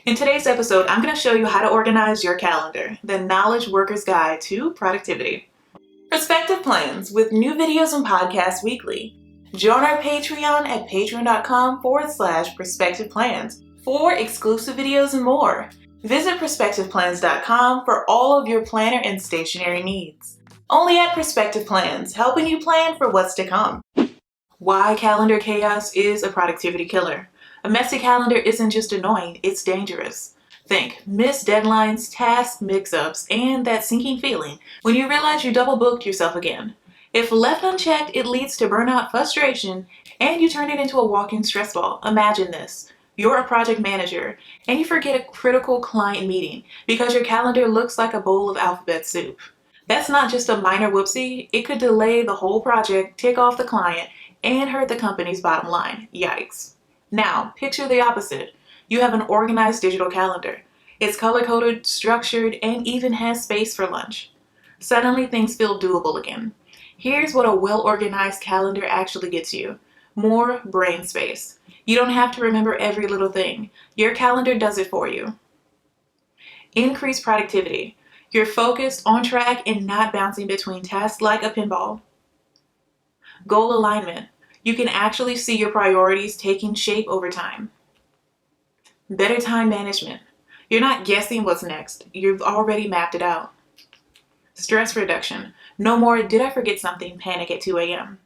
In today's episode, I'm going to show you how to organize your calendar, the Knowledge Worker's Guide to Productivity. Perspective plans with new videos and podcasts weekly. Join our Patreon at patreon.com/perspective plans for exclusive videos and more. Visit perspectiveplans.com for all of your planner and stationery needs. Only at Perspective Plans, helping you plan for what's to come. Why calendar chaos is a productivity killer. A messy calendar isn't just annoying, it's dangerous. Think missed deadlines, task mix-ups, and that sinking feeling when you realize you double booked yourself again. If left unchecked, it leads to burnout, frustration, and you turn it into a walking stress ball. Imagine this. You're a project manager, and you forget a critical client meeting because your calendar looks like a bowl of alphabet soup. That's not just a minor whoopsie, it could delay the whole project, tick off the client, and hurt the company's bottom line. Yikes. Now, picture the opposite. You have an organized digital calendar. It's color-coded, structured, and even has space for lunch. Suddenly, things feel doable again. Here's what a well-organized calendar actually gets you. More brain space. You don't have to remember every little thing. Your calendar does it for you. Increased productivity. You're focused, on track, and not bouncing between tasks like a pinball. Goal alignment. You can actually see your priorities taking shape over time. Better time management. You're not guessing what's next. You've already mapped it out. Stress reduction. No more "did I forget something" panic at 2 a.m.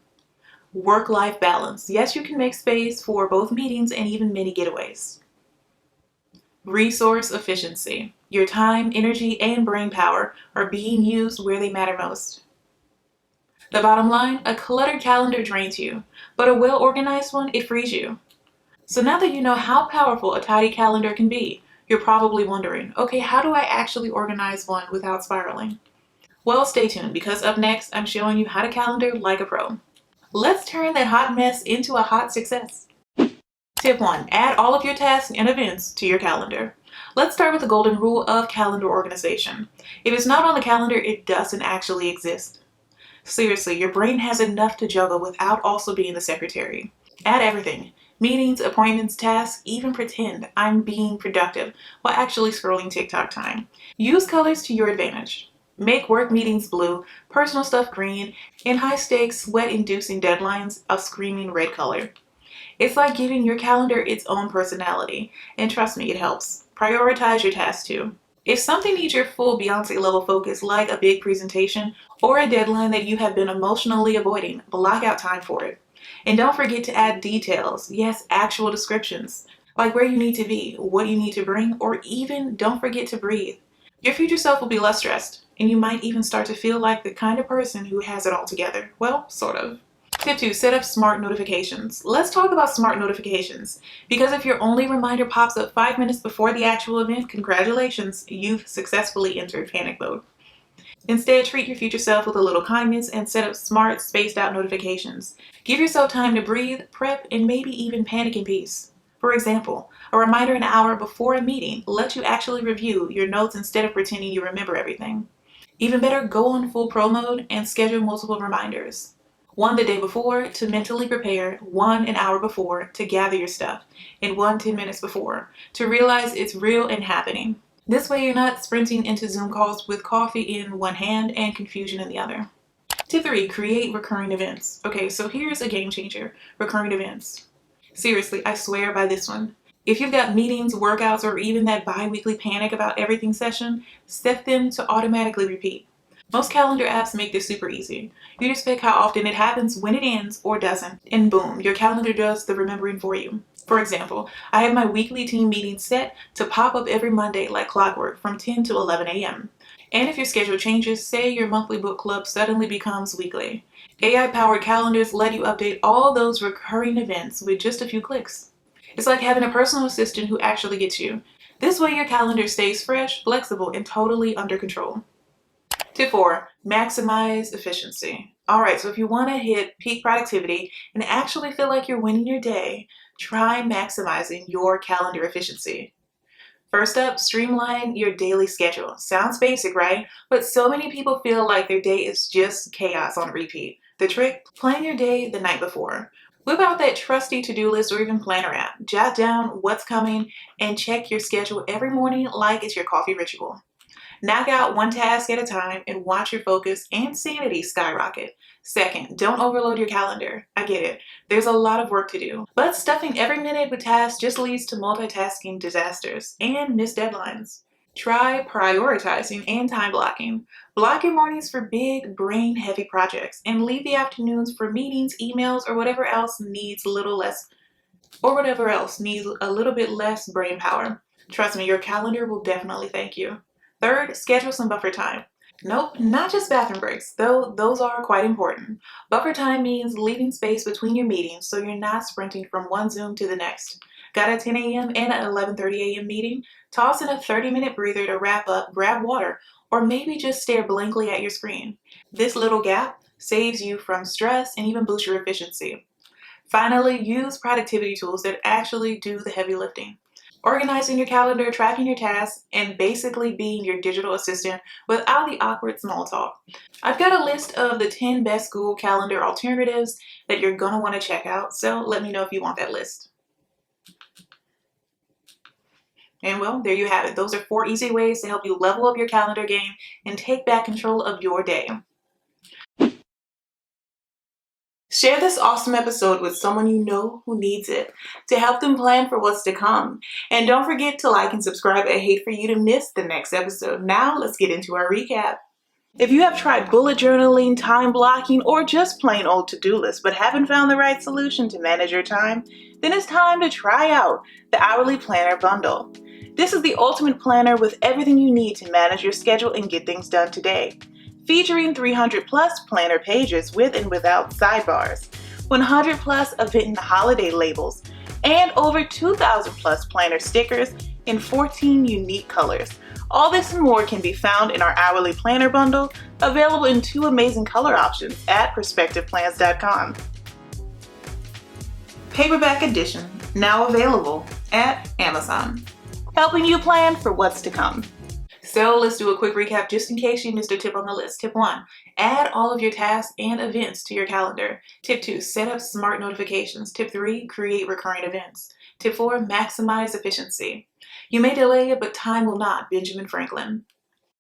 Work-life balance. Yes, you can make space for both meetings and even mini getaways. Resource efficiency. Your time, energy, and brain power are being used where they matter most. The bottom line, a cluttered calendar drains you, but a well-organized one, it frees you. So now that you know how powerful a tidy calendar can be, you're probably wondering, okay, how do I actually organize one without spiraling? Well, stay tuned because up next, I'm showing you how to calendar like a pro. Let's turn that hot mess into a hot success. Tip 1. Add all of your tasks and events to your calendar. Let's start with the golden rule of calendar organization. If it's not on the calendar, it doesn't actually exist. Seriously, your brain has enough to juggle without also being the secretary. Add everything. Meetings, appointments, tasks, even pretend I'm being productive while actually scrolling TikTok time. Use colors to your advantage. Make work meetings blue, personal stuff green, and high-stakes, sweat-inducing deadlines a screaming red color. It's like giving your calendar its own personality, and trust me, it helps. Prioritize your tasks too. If something needs your full Beyonce level focus, like a big presentation or a deadline that you have been emotionally avoiding, block out time for it. And don't forget to add details, yes, actual descriptions, like where you need to be, what you need to bring, or even don't forget to breathe. Your future self will be less stressed, and you might even start to feel like the kind of person who has it all together. Well, sort of. Tip 2. Set up smart notifications. Let's talk about smart notifications, because if your only reminder pops up 5 minutes before the actual event, congratulations, you've successfully entered panic mode. Instead, treat your future self with a little kindness and set up smart, spaced-out notifications. Give yourself time to breathe, prep, and maybe even panic in peace. For example, a reminder an hour before a meeting lets you actually review your notes instead of pretending you remember everything. Even better, go on full pro mode and schedule multiple reminders. One the day before to mentally prepare, one an hour before to gather your stuff, and one 10 minutes before to realize it's real and happening. This way you're not sprinting into Zoom calls with coffee in one hand and confusion in the other. Tip 3. Create recurring events. Okay, so here's a game changer. Recurring events. Seriously, I swear by this one. If you've got meetings, workouts, or even that bi-weekly panic about everything session, set them to automatically repeat. Most calendar apps make this super easy. You just pick how often it happens, when it ends, or doesn't, and boom, your calendar does the remembering for you. For example, I have my weekly team meeting set to pop up every Monday like clockwork from 10 to 11 a.m. And if your schedule changes, say your monthly book club suddenly becomes weekly. AI-powered calendars let you update all those recurring events with just a few clicks. It's like having a personal assistant who actually gets you. This way your calendar stays fresh, flexible, and totally under control. Tip 4. Maximize efficiency. Alright, so if you want to hit peak productivity and actually feel like you're winning your day, try maximizing your calendar efficiency. First up, streamline your daily schedule. Sounds basic, right? But so many people feel like their day is just chaos on repeat. The trick? Plan your day the night before. Whip out that trusty to-do list or even planner app. Jot down what's coming and check your schedule every morning like it's your coffee ritual. Knock out one task at a time and watch your focus and sanity skyrocket. Second, don't overload your calendar. I get it. There's a lot of work to do. But stuffing every minute with tasks just leads to multitasking disasters and missed deadlines. Try prioritizing and time blocking. Block your mornings for big, brain-heavy projects and leave the afternoons for meetings, emails, or whatever else needs a little bit less brain power. Trust me, your calendar will definitely thank you. Third, schedule some buffer time. Nope, not just bathroom breaks, though those are quite important. Buffer time means leaving space between your meetings so you're not sprinting from one Zoom to the next. Got a 10 a.m. and an 11:30 a.m. meeting? Toss in a 30-minute breather to wrap up, grab water, or maybe just stare blankly at your screen. This little gap saves you from stress and even boosts your efficiency. Finally, use productivity tools that actually do the heavy lifting. Organizing your calendar, tracking your tasks, and basically being your digital assistant without the awkward small talk. I've got a list of the 10 best Google Calendar alternatives that you're going to want to check out, so let me know if you want that list. And well, there you have it. Those are 4 easy ways to help you level up your calendar game and take back control of your day. Share this awesome episode with someone you know who needs it to help them plan for what's to come. And don't forget to like and subscribe. I hate for you to miss the next episode. Now let's get into our recap. If you have tried bullet journaling, time blocking, or just plain old to-do lists but haven't found the right solution to manage your time, then it's time to try out the Hourly Planner Bundle. This is the ultimate planner with everything you need to manage your schedule and get things done today. Featuring 300 plus planner pages with and without sidebars, 100 plus event and holiday labels, and over 2,000 plus planner stickers in 14 unique colors. All this and more can be found in our Hourly Planner Bundle, available in 2 amazing color options at perspectiveplans.com. Paperback edition, now available at Amazon, helping you plan for what's to come. So let's do a quick recap just in case you missed a tip on the list. Tip 1, add all of your tasks and events to your calendar. Tip 2, set up smart notifications. Tip 3, create recurring events. Tip 4, maximize efficiency. You may delay it, but time will not. Benjamin Franklin.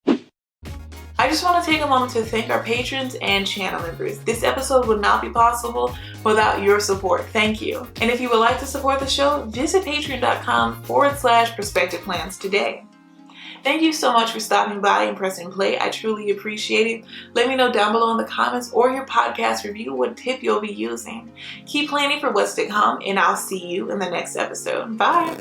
I just want to take a moment to thank our patrons and channel members. This episode would not be possible without your support. Thank you. And if you would like to support the show, visit patreon.com/perspectiveplans today. Thank you so much for stopping by and pressing play. I truly appreciate it. Let me know down below in the comments or your podcast review what tip you'll be using. Keep planning for what's to come, and I'll see you in the next episode. Bye.